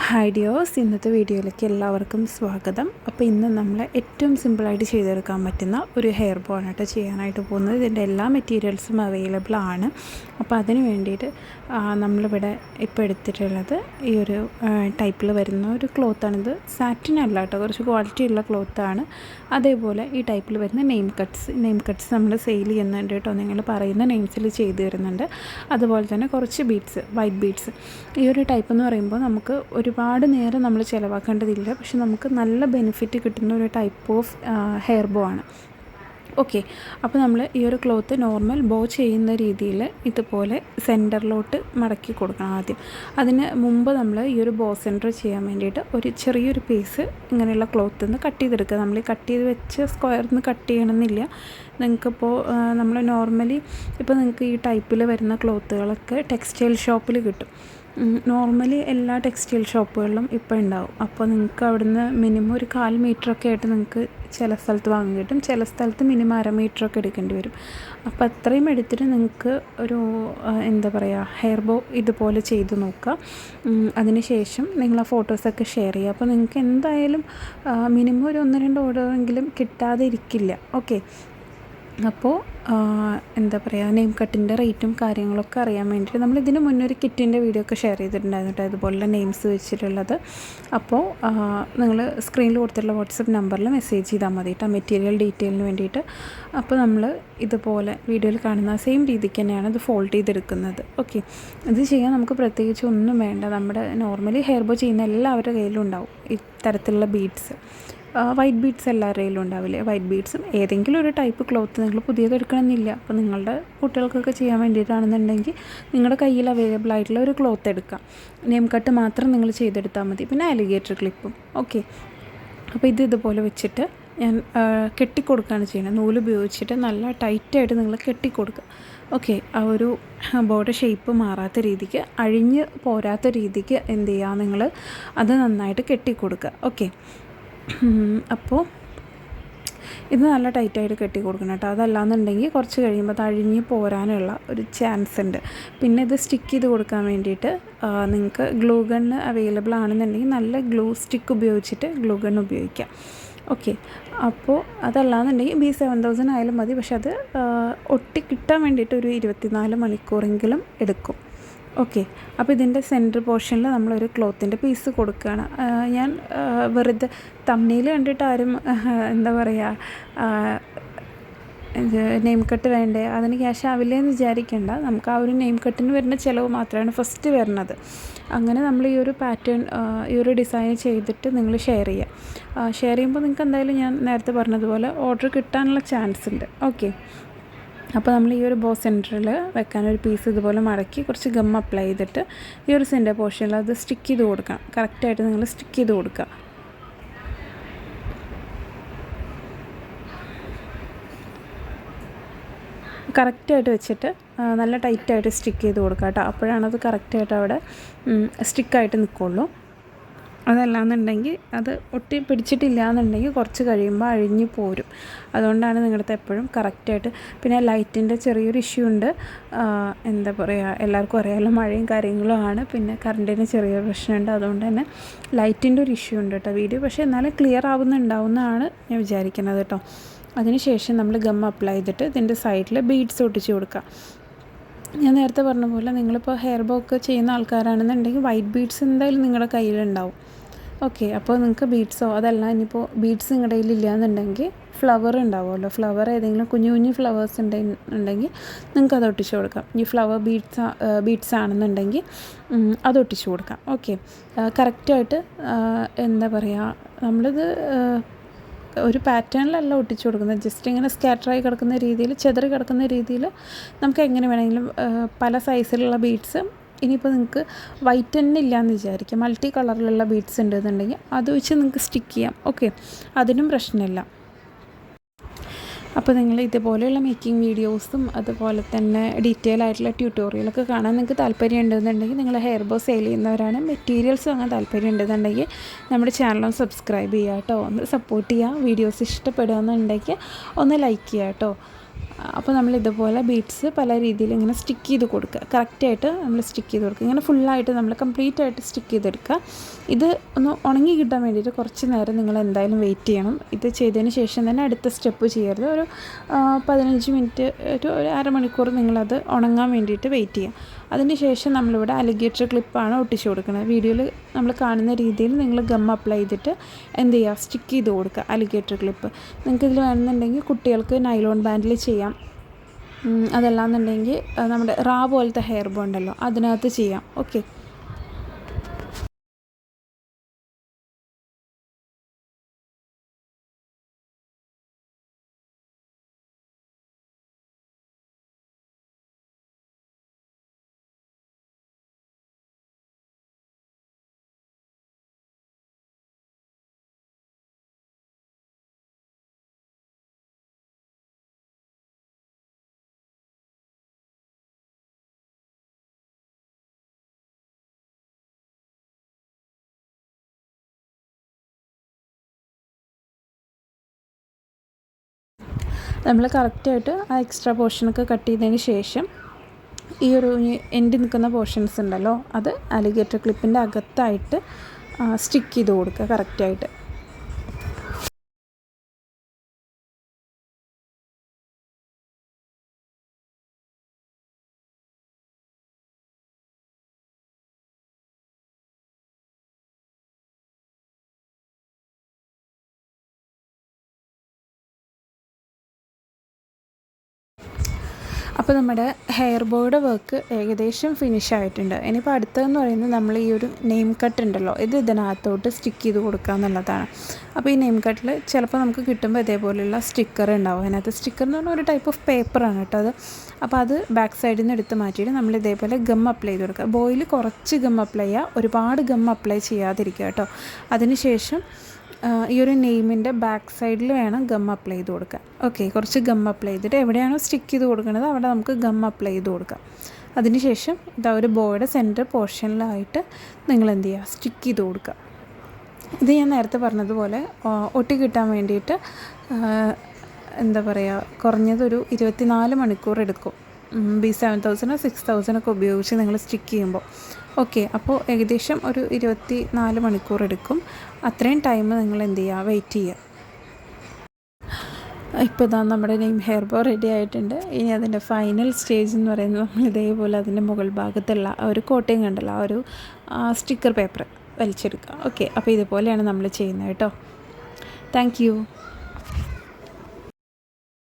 Hi dears, ഇന്നത്തെ വീഡിയോയിലേക്ക് എല്ലാവർക്കും സ്വാഗതം. അപ്പോൾ ഇന്ന് നമ്മൾ ഏറ്റവും സിമ്പിളായിട്ട് ചെയ്തെടുക്കാൻ പറ്റുന്ന ഒരു ഹെയർ ബോ ആണ് കേട്ടോ ചെയ്യാനായിട്ട് പോകുന്നത്. ഇതിൻ്റെ എല്ലാ മെറ്റീരിയൽസും അവൈലബിൾ ആണ്. അപ്പോൾ അതിന് വേണ്ടിയിട്ട് നമ്മളിവിടെ ഇപ്പോൾ എടുത്തിട്ടുള്ളത് ഈ ഒരു ടൈപ്പിൽ വരുന്ന ഒരു ക്ലോത്താണിത്. സാറ്റിൻ അല്ല കേട്ടോ, കുറച്ച് ക്വാളിറ്റി ഉള്ള ക്ലോത്താണ്. അതേപോലെ ഈ ടൈപ്പിൽ വരുന്ന നെയിം കട്ട്സ് നമ്മൾ സെയിൽ ചെയ്യുന്നുണ്ട് കേട്ടോ. നിങ്ങൾ പറയുന്ന നെയിംസിൽ ചെയ്ത് തരുന്നുണ്ട്. അതുപോലെ തന്നെ കുറച്ച് ബീഡ്സ്, വൈറ്റ് ബീഡ്സ്. ഈ ഒരു ടൈപ്പ് എന്ന് പറയുമ്പോൾ നമുക്ക് ഒരുപാട് നേരം നമ്മൾ ചിലവാക്കേണ്ടതില്ല, പക്ഷെ നമുക്ക് നല്ല ബെനിഫിറ്റ് കിട്ടുന്ന ഒരു ടൈപ്പ് ഓഫ് ഹെയർ ബോ ആണ്. ഓക്കെ, അപ്പോൾ നമ്മൾ ഈ ഒരു ക്ലോത്ത് നോർമൽ ബോ ചെയ്യുന്ന രീതിയിൽ ഇതുപോലെ സെൻറ്ററിലോട്ട് മടക്കി കൊടുക്കണം ആദ്യം. അതിന് മുമ്പ് നമ്മൾ ഈ ഒരു ബോ സെൻറ്റർ ചെയ്യാൻ വേണ്ടിയിട്ട് ഒരു ചെറിയൊരു പീസ് ഇങ്ങനെയുള്ള ക്ലോത്തിൽ നിന്ന് കട്ട് ചെയ്തെടുക്കുക. നമ്മൾ കട്ട് ചെയ്ത് വെച്ച് സ്ക്വയറിൽ നിന്ന് കട്ട് ചെയ്യണമെന്നില്ല. നിങ്ങൾക്കിപ്പോൾ നമ്മൾ നോർമലി ഇപ്പോൾ നിങ്ങൾക്ക് ഈ ടൈപ്പിൽ വരുന്ന ക്ലോത്തുകളൊക്കെ ടെക്സ്റ്റൈൽ ഷോപ്പിൽ കിട്ടും. നോർമലി എല്ലാ ടെക്സ്റ്റൈൽ ഷോപ്പുകളിലും ഇപ്പോൾ ഉണ്ടാവും. അപ്പോൾ നിങ്ങൾക്ക് അവിടുന്ന് മിനിമം ഒരു 1/4 മീറ്ററൊക്കെ ആയിട്ട് നിങ്ങൾക്ക് ചില സ്ഥലത്ത് വാങ്ങാൻ കിട്ടും. ചില സ്ഥലത്ത് മിനിമം 1/2 മീറ്ററൊക്കെ എടുക്കേണ്ടി വരും. അപ്പോൾ അത്രയും എടുത്തിട്ട് നിങ്ങൾക്ക് ഒരു എന്താ പറയുക ഹെയർ ബോ ഇതുപോലെ ചെയ്ത് നോക്കുക. അതിന് ശേഷം നിങ്ങൾ ആ ഫോട്ടോസൊക്കെ ഷെയർ ചെയ്യുക. അപ്പോൾ നിങ്ങൾക്ക് എന്തായാലും മിനിമം ഒരു 1-2 ഓർഡറെങ്കിലും കിട്ടാതെ ഇരിക്കില്ല. ഓക്കെ, അപ്പോൾ എന്താ പറയുക നെയിം കട്ടിൻ്റെ റേറ്റും കാര്യങ്ങളൊക്കെ അറിയാൻ വേണ്ടിയിട്ട് നമ്മൾ ഇതിന് മുന്നേ ഒരു കിറ്റിൻ്റെ വീഡിയോ ഒക്കെ ഷെയർ ചെയ്തിട്ടുണ്ടായിരുന്നു കേട്ടോ, ഇതുപോലെ നെയിംസ് വെച്ചിട്ടുള്ളത്. അപ്പോൾ നിങ്ങൾ സ്ക്രീനിൽ കൊടുത്തിട്ടുള്ള വാട്സപ്പ് നമ്പറിൽ മെസ്സേജ് ചെയ്താൽ മതി കേട്ടോ, മെറ്റീരിയൽ ഡീറ്റെയിലിന് വേണ്ടിയിട്ട്. അപ്പോൾ നമ്മൾ ഇതുപോലെ വീഡിയോയിൽ കാണുന്ന സെയിം രീതിക്ക് തന്നെയാണ് ഇത് ഫോൾഡ് ചെയ്തെടുക്കുന്നത്. ഓക്കെ, ഇത് ചെയ്യാൻ നമുക്ക് പ്രത്യേകിച്ച് ഒന്നും വേണ്ട. നമ്മുടെ നോർമലി ഹെയർ ബോ ചെയ്യുന്ന എല്ലാവരുടെ കയ്യിലും ഉണ്ടാവും ഇത്തരത്തിലുള്ള ബീഡ്സ്. വൈറ്റ് ബീഡ്സ് എല്ലാവരുടെ കയ്യിലും ഉണ്ടാവില്ലേ, വൈറ്റ് ബീഡ്സും ഏതെങ്കിലും ഒരു ടൈപ്പ് ക്ലോത്ത് നിങ്ങൾ പുതിയത് എടുക്കണമെന്നില്ല. അപ്പോൾ നിങ്ങളുടെ കുട്ടികൾക്കൊക്കെ ചെയ്യാൻ വേണ്ടിയിട്ടാണെന്നുണ്ടെങ്കിൽ നിങ്ങളുടെ കയ്യിൽ അവൈലബിൾ ആയിട്ടുള്ള ഒരു ക്ലോത്ത് എടുക്കാം. നെയിം കട്ട് മാത്രം നിങ്ങൾ ചെയ്തെടുത്താൽ മതി, പിന്നെ അലിഗേറ്റർ ക്ലിപ്പും. ഓക്കെ, അപ്പോൾ ഇതുപോലെ വെച്ചിട്ട് ഞാൻ കെട്ടിക്കൊടുക്കുകയാണ് ചെയ്യുന്നത്. നൂല് ഉപയോഗിച്ചിട്ട് നല്ല ടൈറ്റായിട്ട് നിങ്ങൾ കെട്ടിക്കൊടുക്കുക. ഓക്കെ, ആ ഒരു ബോർഡ് ഷേപ്പ് മാറാത്ത രീതിക്ക്, അഴിഞ്ഞ് പോരാത്ത രീതിക്ക് എന്ത് ചെയ്യുക, നിങ്ങൾ അത് നന്നായിട്ട് കെട്ടിക്കൊടുക്കുക. ഓക്കെ, അപ്പോൾ ഇത് നല്ല ടൈറ്റായിട്ട് കെട്ടി കൊടുക്കണം കേട്ടോ. അതല്ലാന്നുണ്ടെങ്കിൽ കുറച്ച് കഴിയുമ്പോൾ അത് അഴിഞ്ഞ് പോരാനുള്ള ഒരു ചാൻസ് ഉണ്ട്. പിന്നെ ഇത് സ്റ്റിക്ക് ചെയ്ത് കൊടുക്കാൻ വേണ്ടിയിട്ട് നിങ്ങൾക്ക് ഗ്ലൂ ഗണ്ണ് അവൈലബിൾ ആണെന്നുണ്ടെങ്കിൽ നല്ല ഗ്ലൂ സ്റ്റിക്ക് ഉപയോഗിച്ചിട്ട് ഗ്ലൂ ഗണ്ണ് ഉപയോഗിക്കാം. ഓക്കെ, അപ്പോൾ അതല്ലാന്നുണ്ടെങ്കിൽ B7000 ആയാലും മതി. പക്ഷെ അത് ഒട്ടി കിട്ടാൻ വേണ്ടിയിട്ട് ഒരു 24 മണിക്കൂറെങ്കിലും എടുക്കും. ഓക്കെ, അപ്പോൾ ഇതിൻ്റെ സെൻറ്റർ പോർഷനിൽ നമ്മളൊരു ക്ലോത്തിൻ്റെ പീസ് കൊടുക്കുകയാണ്. ഞാൻ വെറുതെ തമ്മിൽ കണ്ടിട്ട് ആരും എന്താ പറയുക നെയിം കട്ട് വേണ്ടേ, അതിന് ക്യാഷ് ആവില്ലേ എന്ന് വിചാരിക്കേണ്ട. നമുക്ക് ആ ഒരു നെയിം കട്ടിന് വരുന്ന ചിലവ് മാത്രമാണ് ഫസ്റ്റ് വരുന്നത്. അങ്ങനെ നമ്മൾ ഈ ഒരു പാറ്റേൺ, ഈ ഒരു ഡിസൈൻ ചെയ്തിട്ട് നിങ്ങൾ ഷെയർ ചെയ്യുക. ഷെയർ ചെയ്യുമ്പോൾ നിങ്ങൾക്ക് എന്തായാലും ഞാൻ നേരത്തെ പറഞ്ഞതുപോലെ ഓർഡർ കിട്ടാനുള്ള ചാൻസ് ഉണ്ട്. ഓക്കെ, അപ്പോൾ നമ്മൾ ഈ ഒരു ബോ സെൻറ്ററിൽ വെക്കാനൊരു പീസ് ഇതുപോലെ മടക്കി കുറച്ച് ഗം അപ്ലൈ ചെയ്തിട്ട് ഈ ഒരു സെൻറ്റർ പോർഷനിൽ അത് സ്റ്റിക്ക് ചെയ്ത് കൊടുക്കണം. കറക്റ്റായിട്ട് നിങ്ങൾ സ്റ്റിക്ക് ചെയ്ത് കൊടുക്കുക. കറക്റ്റായിട്ട് വെച്ചിട്ട് നല്ല ടൈറ്റായിട്ട് സ്റ്റിക്ക് ചെയ്ത് കൊടുക്കുക കേട്ടോ. അപ്പോഴാണത് കറക്റ്റായിട്ട് അവിടെ സ്റ്റിക്കായിട്ട് നിൽക്കുള്ളൂ. അതല്ലാന്നുണ്ടെങ്കിൽ അത് ഒട്ടി പിടിച്ചിട്ടില്ല എന്നുണ്ടെങ്കിൽ കുറച്ച് കഴിയുമ്പോൾ അഴിഞ്ഞു പോരും. അതുകൊണ്ടാണ് നിങ്ങളുടെ എപ്പോഴും കറക്റ്റായിട്ട്. പിന്നെ ലൈറ്റിൻ്റെ ചെറിയൊരു ഇഷ്യൂ ഉണ്ട്. എന്താ പറയുക, എല്ലാവർക്കും അറിയാമല്ലോ, മഴയും കാര്യങ്ങളും ആണ്. പിന്നെ കറണ്ടിന് ചെറിയൊരു പ്രശ്നമുണ്ട്. അതുകൊണ്ട് തന്നെ ലൈറ്റിൻ്റെ ഒരു ഇഷ്യൂ ഉണ്ട് കേട്ടോ വീഡിയോ. പക്ഷേ എന്നാലും ക്ലിയർ ആവുന്നുണ്ടാവുന്നതാണ് ഞാൻ വിചാരിക്കുന്നത് കേട്ടോ. അതിനുശേഷം നമ്മൾ ഗം അപ്ലൈ ചെയ്തിട്ട് ഇതിൻ്റെ സൈഡിൽ ബീഡ്സ് ഒട്ടിച്ച് കൊടുക്കുക. ഞാൻ നേരത്തെ പറഞ്ഞ പോലെ നിങ്ങളിപ്പോൾ ഹെയർ ബോ ഒക്കെ ചെയ്യുന്ന ആൾക്കാരാണെന്നുണ്ടെങ്കിൽ വൈറ്റ് ബീഡ്സ് എന്തായാലും നിങ്ങളുടെ കയ്യിലുണ്ടാവും. ഓക്കെ, അപ്പോൾ നിങ്ങൾക്ക് ബീഡ്സോ അതല്ല ഇനിയിപ്പോൾ ബീഡ്സ് നിങ്ങളുടെ കയ്യിലില്ല എന്നുണ്ടെങ്കിൽ ഫ്ലവർ ഉണ്ടാവുമല്ലോ, ഫ്ലവർ ഏതെങ്കിലും കുഞ്ഞു കുഞ്ഞു ഫ്ലവേഴ്സ് ഉണ്ടെങ്കിൽ നിങ്ങൾക്ക് അത് ഒട്ടിച്ച് കൊടുക്കാം. ഈ ഫ്ലവർ ബീഡ്സ് ആണെന്നുണ്ടെങ്കിൽ അത് ഒട്ടിച്ച് കൊടുക്കാം. ഓക്കെ, കറക്റ്റായിട്ട് എന്താ പറയുക, നമ്മളിത് ഒരു പാറ്റേണിലല്ല ഒട്ടിച്ചു കൊടുക്കുന്നത്. ജസ്റ്റ് ഇങ്ങനെ സ്കാറ്ററായി കിടക്കുന്ന രീതിയിൽ, ചെതറി കിടക്കുന്ന രീതിയിൽ നമുക്ക് എങ്ങനെ വേണമെങ്കിലും പല സൈസിലുള്ള ബീഡ്സ്. ഇനിയിപ്പോൾ നിങ്ങൾക്ക് വൈറ്റ് തന്നെ ഇല്ലയെന്ന് വിചാരിക്കുക, മൾട്ടി കളറിലുള്ള ബീഡ്സ് ഉണ്ടെന്നുണ്ടെങ്കിൽ അത് വെച്ച് നിങ്ങൾക്ക് സ്റ്റിക്ക് ചെയ്യാം. ഓക്കെ, അതിനും പ്രശ്നമില്ല. അപ്പോൾ നിങ്ങൾ ഇതുപോലെയുള്ള മേക്കിംഗ് വീഡിയോസും അതുപോലെ തന്നെ ഡീറ്റെയിൽ ആയിട്ടുള്ള ട്യൂട്ടോറിയലൊക്കെ കാണാൻ നിങ്ങൾക്ക് താല്പര്യം ഉണ്ടെന്നുണ്ടെങ്കിൽ, നിങ്ങൾ ഹെയർ ബോ സെയിൽ ചെയ്യുന്നവരാണ്, മെറ്റീരിയൽസ് വാങ്ങാൻ താല്പര്യം ഉണ്ടെന്നുണ്ടെങ്കിൽ നമ്മുടെ ചാനൽ സബ്സ്ക്രൈബ് ചെയ്യുക കേട്ടോ. ഒന്ന് സപ്പോർട്ട് ചെയ്യുക. വീഡിയോസ് ഇഷ്ടപ്പെടുകയെന്നുണ്ടെങ്കിൽ ഒന്ന് ലൈക്ക് ചെയ്യുക കേട്ടോ. അപ്പോൾ നമ്മൾ ഇതുപോലെ ബീഡ്സ് പല രീതിയിൽ ഇങ്ങനെ സ്റ്റിക്ക് ചെയ്ത് കൊടുക്കുക. കറക്റ്റായിട്ട് നമ്മൾ സ്റ്റിക്ക് ചെയ്ത് കൊടുക്കുക. ഇങ്ങനെ ഫുള്ളായിട്ട് നമ്മൾ കംപ്ലീറ്റ് ആയിട്ട് സ്റ്റിക്ക് ചെയ്തെടുക്കുക. ഇത് ഒന്ന് ഉണങ്ങി കിട്ടാൻ വേണ്ടിയിട്ട് കുറച്ച് നേരം നിങ്ങൾ എന്തായാലും വെയിറ്റ് ചെയ്യണം. ഇത് ചെയ്തതിന് ശേഷം തന്നെ അടുത്ത സ്റ്റെപ്പ് ചെയ്യരുത്. ഒരു 15 മിനിറ്റ് ഒരു അരമണിക്കൂർ നിങ്ങളത് ഉണങ്ങാൻ വേണ്ടിയിട്ട് വെയിറ്റ് ചെയ്യുക. അതിന് ശേഷം നമ്മളിവിടെ അലിഗേറ്റർ ക്ലിപ്പാണ് ഒട്ടിച്ച് കൊടുക്കുന്നത്. വീഡിയോയിൽ നമ്മൾ കാണുന്ന രീതിയിൽ നിങ്ങൾ ഗം അപ്ലൈ ചെയ്തിട്ട് എന്ത് ചെയ്യുക, സ്റ്റിക്ക് ചെയ്ത് കൊടുക്കുക അലിഗേറ്റർ ക്ലിപ്പ്. നിങ്ങൾക്ക് ഇതിൽ വേണമെന്നുണ്ടെങ്കിൽ കുട്ടികൾക്ക് നൈലോൺ ബാൻഡിൽ ചെയ്യാം. അതല്ലാന്നുണ്ടെങ്കിൽ നമ്മുടെ റാ പോലത്തെ ഹെയർ ബോ ഉണ്ടല്ലോ അതിനകത്ത് ചെയ്യാം. ഓക്കെ. നമ്മൾ കറക്റ്റായിട്ട് ആ എക്സ്ട്രാ പോർഷനൊക്കെ കട്ട് ചെയ്തതിന് ശേഷം ഈ ഒരു എൻഡ് നിൽക്കുന്ന പോർഷൻസ് ഉണ്ടല്ലോ അത് അലിഗേറ്റർ ക്ലിപ്പിൻ്റെ അകത്തായിട്ട് സ്റ്റിക്ക് ചെയ്ത് കൊടുക്കുക കറക്റ്റായിട്ട്. അപ്പോൾ നമ്മുടെ ഹെയർ ബോയുടെ വർക്ക് ഏകദേശം ഫിനിഷ് ആയിട്ടുണ്ട്. ഇനിയിപ്പോൾ അടുത്തതെന്ന് പറയുന്നത് നമ്മൾ ഈ ഒരു നെയിം കട്ട് ഉണ്ടല്ലോ ഇത് ഇതിനകത്തോട്ട് സ്റ്റിക്ക് ചെയ്ത് കൊടുക്കുക എന്നുള്ളതാണ്. അപ്പോൾ ഈ നെയിം കട്ടിൽ ചിലപ്പോൾ നമുക്ക് കിട്ടുമ്പോൾ ഇതേപോലെയുള്ള സ്റ്റിക്കർ ഉണ്ടാവും. അതിനകത്ത് സ്റ്റിക്കർ എന്ന് പറഞ്ഞാൽ ഒരു ടൈപ്പ് ഓഫ് പേപ്പറാണ് കേട്ടോ അത്. അപ്പോൾ അത് ബാക്ക് സൈഡിൽ നിന്ന് എടുത്ത് മാറ്റിയിട്ട് നമ്മൾ ഇതേപോലെ ഗം അപ്ലൈ ചെയ്ത് കൊടുക്കുക. ബോയിൽ കുറച്ച് ഗം അപ്ലൈ ചെയ്യുക, ഒരുപാട് ഗം അപ്ലൈ ചെയ്യാതിരിക്കുക കേട്ടോ. അതിനുശേഷം ഈ ഒരു നെയിമിൻ്റെ ബാക്ക് സൈഡിൽ വേണം ഗം അപ്ലൈ ചെയ്ത് കൊടുക്കാൻ. ഓക്കെ, കുറച്ച് ഗം അപ്ലൈ ചെയ്തിട്ട് എവിടെയാണോ സ്റ്റിക്ക് ചെയ്ത് കൊടുക്കുന്നത് അവിടെ നമുക്ക് ഗം അപ്ലൈ ചെയ്ത് കൊടുക്കാം. അതിനുശേഷം ഇതാ ഒരു ബോയുടെ സെൻറ്റർ പോർഷനിലായിട്ട് നിങ്ങൾ എന്ത് ചെയ്യുക, സ്റ്റിക്ക് ചെയ്ത് കൊടുക്കുക. ഇത് ഞാൻ നേരത്തെ പറഞ്ഞതുപോലെ ഒട്ടി കിട്ടാൻ വേണ്ടിയിട്ട് എന്താ പറയുക, കുറഞ്ഞതൊരു 24 മണിക്കൂർ എടുക്കും. B7000 6000 ഒക്കെ ഉപയോഗിച്ച് നിങ്ങൾ സ്റ്റിക്ക് ചെയ്യുമ്പോൾ. ഓക്കെ, അപ്പോൾ ഏകദേശം ഒരു 24 മണിക്കൂർ എടുക്കും. അത്രയും ടൈം നിങ്ങൾ എന്ത് ചെയ്യുക, വെയിറ്റ് ചെയ്യുക. ഇപ്പോൾ ഇതാ നമ്മുടെ നെയിം ഹെയർ ബോ റെഡി ആയിട്ടുണ്ട്. ഇനി അതിൻ്റെ ഫൈനൽ സ്റ്റേജ് എന്ന് പറയുന്നത് നമ്മൾ ഇതേപോലെ അതിൻ്റെ മുകൾ ഭാഗത്തുള്ള ഒരു കോട്ടിങ് ഉണ്ടല്ലോ, ഒരു സ്റ്റിക്കർ പേപ്പർ വലിച്ചെടുക്കുക. ഓക്കെ, അപ്പോൾ ഇതുപോലെയാണ് നമ്മൾ ചെയ്യുന്നത് കേട്ടോ. Thank you.